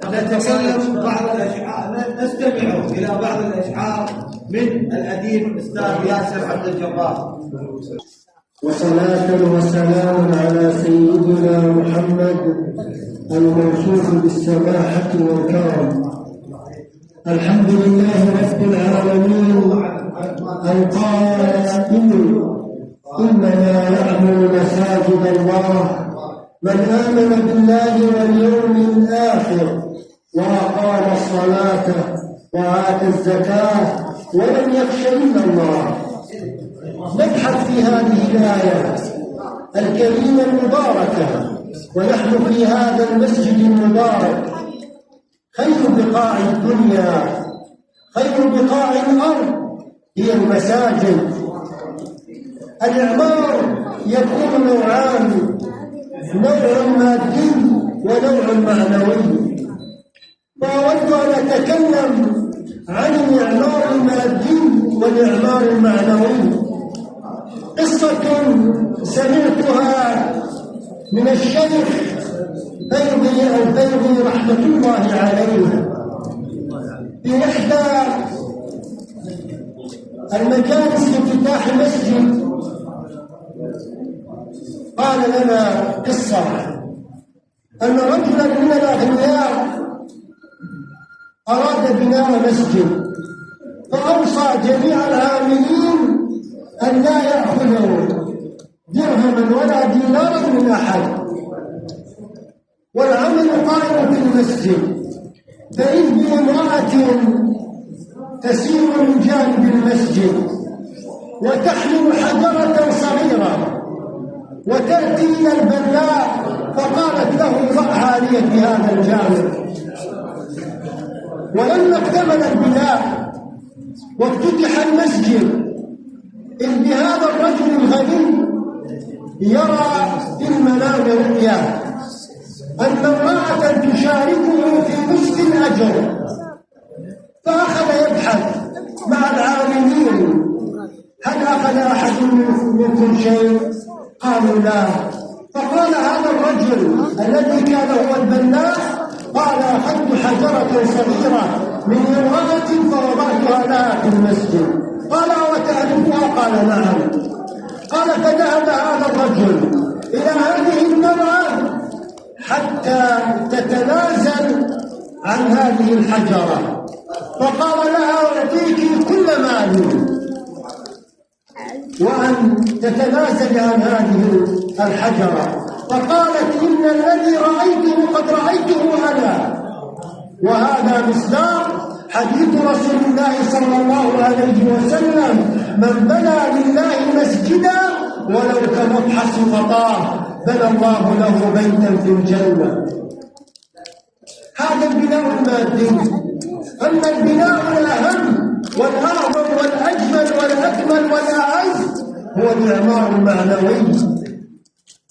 نتكلم بعض الأشعار، نستمع إلى بعض الأشعار من الأديب الأستاذ ياسر عبد الجبار. وصلاة وسلام على سيدنا محمد الموصوف بالسماحة والكرم. الحمد لله رب العالمين القائل إنما يعمر مساجد الله من آمن بالله واليوم الآخر وأقام الصلاة وآتى الزكاة ولم يخش إلا الله. نبحث في هذه الآية الكريمة المباركة ونحن في هذا المسجد المبارك. خير بقاع الدنيا، خير بقاع الأرض هي المساجد. الإعمار يكون نوعان، نوع مادي ونوع معنوي. فأود أن أتكلم عن الإعمار المادي والإعمار المعنوي. قصة سمعتها من الشيخ البيضي رحمة الله عليه في إحدى المجالس افتتاح مسجد. قال لنا قصة أن رجلا من الأغنياء أراد بناء مسجد، فأوصى جميع العاملين أن لا يأخذوا درهما ولا دينارا من أحد، والعمل قائم في المسجد. فإذ بامرأة تسير من جانب المسجد وتحمل حجرة صغيرة وتأتي إلى البناء، فقالت له ضعها لي في هذا الجانب. ولما اكتمل البناء وافتتح المسجد إذ بهذا الرجل الغني يرى في المنام رؤيا أن امرأة تشاركه في نصف الأجر، فأخذ يبحث مع العاملين هل أخذ أحد منكم شيء؟ قالوا لا. فقال هذا الرجل الذي كان هو البناء قال أخذت حجرة صغيرة من امرأة فوضعتها لها في المسجد. قال وتعرفها؟ قال نعم. قال فذهب هذا الرجل إلى هذه المرأة حتى تتنازل عن هذه الحجرة، فقال لها أعطيك كل مالي وأن تتنازل عن هذه الحجرة. فقالت إن الذي رأيته قد رأيته أنا. وهذا مصداق حديث رسول الله صلى الله عليه وسلم من بنى لله مسجدا ولو كمبحث غطاه بنى الله له بيتا في الجنة. هذا البناء المادي. أما البناء الأهم والأعظم والأجمل والأكمل والأعز هو الإعمار المعنوي.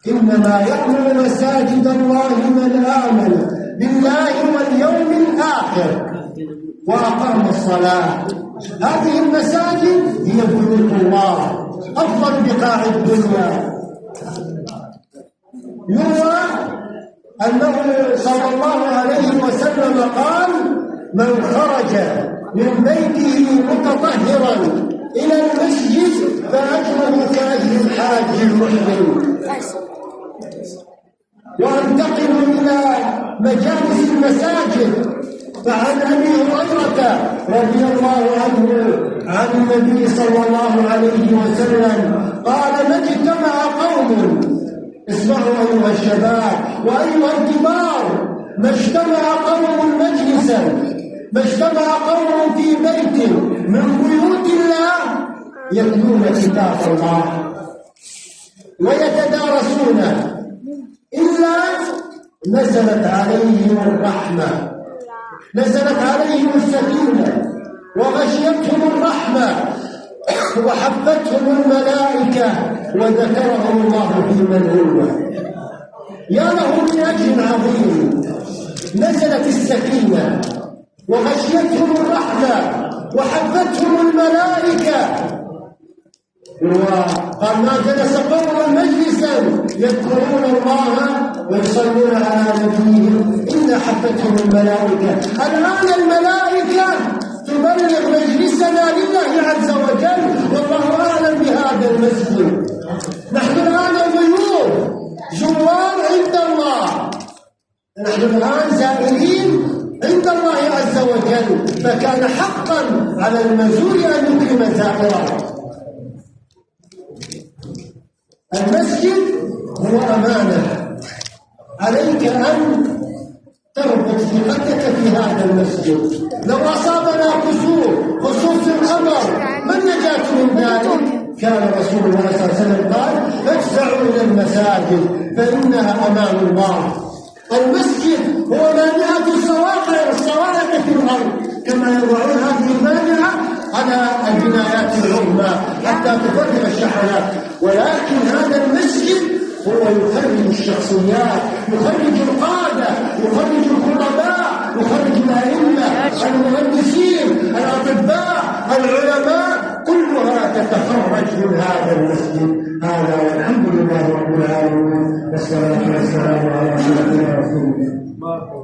إنما يعمر مساجد الله من آمن بالله واليوم الآخر وأقام الصلاة. هذه المساجد هي بيوت الله، أفضل بقاع الدنيا. يروى أنه صلى الله عليه وسلم قال من خرج من بيته متطهرا إلى المسجد فأجره كأجر الحاج المحرم. وانتقل إلى مجالس المساجد. فعن أبي هريرة رضي الله عنه عن النبي صلى الله عليه وسلم قال ما اجتمع قوم، اسمعوا أيها الشباب وأيها الكبار، ما اجتمع قوم مجلسا، ما اجتمع قوم في بيت من بيوت الله يتلون كتاب الله ويتدارسونه إلا نزلت عليهم الرحمة، نزلت عليهم السكينة وغشيتهم الرحمة وحفتهم الملائكة وذكرهم الله في من هو. يا له من أجر عظيم. نزلت السكينة وغشيتهم الرحمة وحفتهم الملائكة. وقال ما جلس قوم مجلسا يذكرون الله ويصلون على نبيهم إلا حفتهم الملائكة. الآن الملائكة تبلغ مجلسنا لله عز وجل، والله أعلم بهذا المسجد. نحن الآن ضيوف زوار عند الله، نحن الآن زائرين عند الله عز وجل، فكان حقا على المزور أن يكرم زائره. المسجد هو أمانة، عليك أن تربط ثقتك في هذا المسجد. لو أصابنا كسور خصوص الأمر ما النجاة من ذلك؟ كان رسول الله صلى الله عليه وسلم قال: ادفعوا إلى المساجد فإنها أمان الله. المسجد هو مانعة الصواعق في الأرض، كما يضعون هذه المانعة على البنايات العظمى حتى تفرغ الشحنات. ولكن هذا المسجد هو يخرج الشخصيات، يخرج القادة، يخرج الخطباء، يخرج الأئمة، المهندسين، الأطباء، العلماء، كلها تتخرج من هذا المسجد. هذا والحمد لله رب العالمين، والصلاة والسلام على سيدنا رسول الله.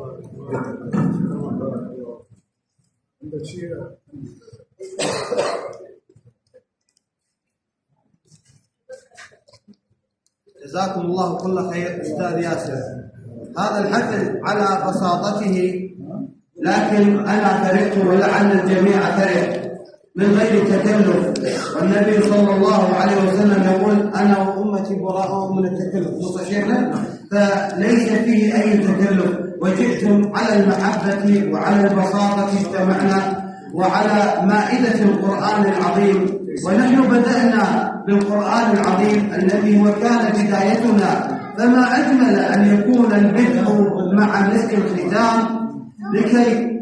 جزاكم الله كل خير أستاذ ياسر. هذا الحفل على بساطته، لكن أنا فرحت ولعل الجميع فرح من غير تكلف، والنبي صلى الله عليه وسلم يقول: أنا وأمتي براء من التكلف. شيخنا فليس فيه أي تكلف، وجئتم على المحبة وعلى البساطة اجتمعنا، وعلى مائدة القرآن العظيم. ونحن بدأنا بالقرآن العظيم الذي هو كان بدايتنا، فما أجمل أن يكون البدء مع مسك الختام لكي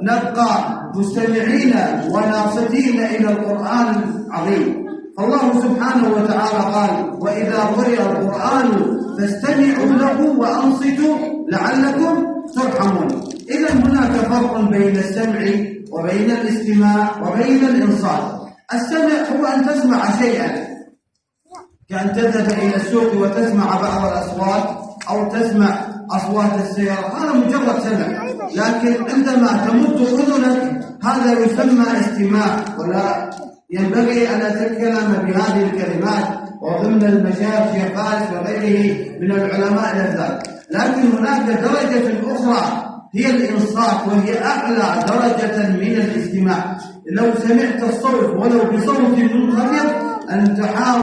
نبقى مستمعين وناصتين إلى القرآن العظيم. فالله سبحانه وتعالى قال: وإذا قرئ القرآن فاستمعوا له وأنصتوا لعلكم ترحمون. إذا هناك فرق بين السمع وبين الاستماع وبين الإنصات. السمع هو أن تسمع شيئا، كأن تذهب إلى السوق وتسمع بعض الأصوات أو تسمع أصوات السيارة، هذا مجرد سمع. لكن عندما تمد أذنك هذا يسمى استماع، ولا ينبغي أن أتكلم بهذه الكلمات وضمن المشايخ شيخ فارس وغيره من العلماء لذلك. لكن هناك درجة أخرى هي الإنصات، وهي أعلى درجة من الاستماع. لو سمعت الصوت ولو بصوت منخفض أن تحاول